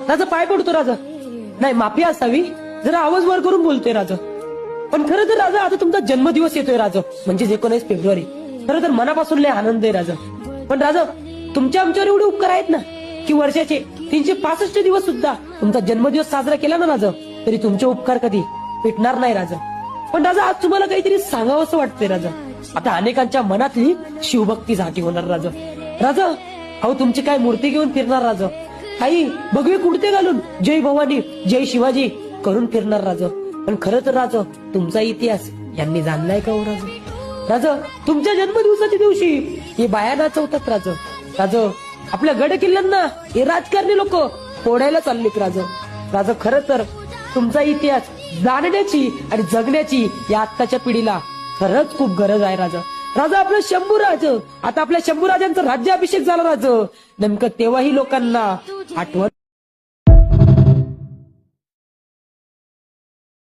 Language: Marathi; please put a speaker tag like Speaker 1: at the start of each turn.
Speaker 1: राजा पाय पडतो राजा. नाही माफी असावी, जरा आवाज वर करून बोलतोय राजा. पण खरं तर राजा आता तुमचा जन्मदिवस येतोय राजा, म्हणजे 19 फेब्रुवारी. खरं तर मनापासून लय आनंद आहे राजा. पण राजा तुमच्या आमच्यावर एवढे उपकार आहेत ना की वर्षाचे 365 दिवस सुद्धा तुमचा जन्मदिवस साजरा केला ना राजा, तरी तुमचे उपकार कधी पेटणार नाही राजा. पण राजा आज तुम्हाला काहीतरी सांगावं असं वाटतंय राजा. आता अनेकांच्या मनातली शिवभक्ती झाटी होणार राजा. राजा अहो तुमची काय मूर्ती घेऊन फिरणार राजा, आई भगवे कुडते घालून जय भवानी जय शिवाजी करून फिरणार राजा. पण खरं तर राजा तुमचा इतिहास यांनी जाणलाय का हो राजा? राजा तुमच्या जन्मदिवसाच्या दिवशी हे बाया नाचवतात राजा. राजा आपल्या गड किल्ल्यांना हे राजकारणी लोक फोडायला चाललेत राजा. राजा खरं तर तुमचा इतिहास जाणण्याची आणि जगण्याची या आत्ताच्या पिढीला खरंच खूप गरज आहे राजा. राजा आपलं शंभूराज, आता आपल्या शंभूराजांचा राज्याभिषेक झाला राजा. नेमकं तेव्हाही लोकांना आठवण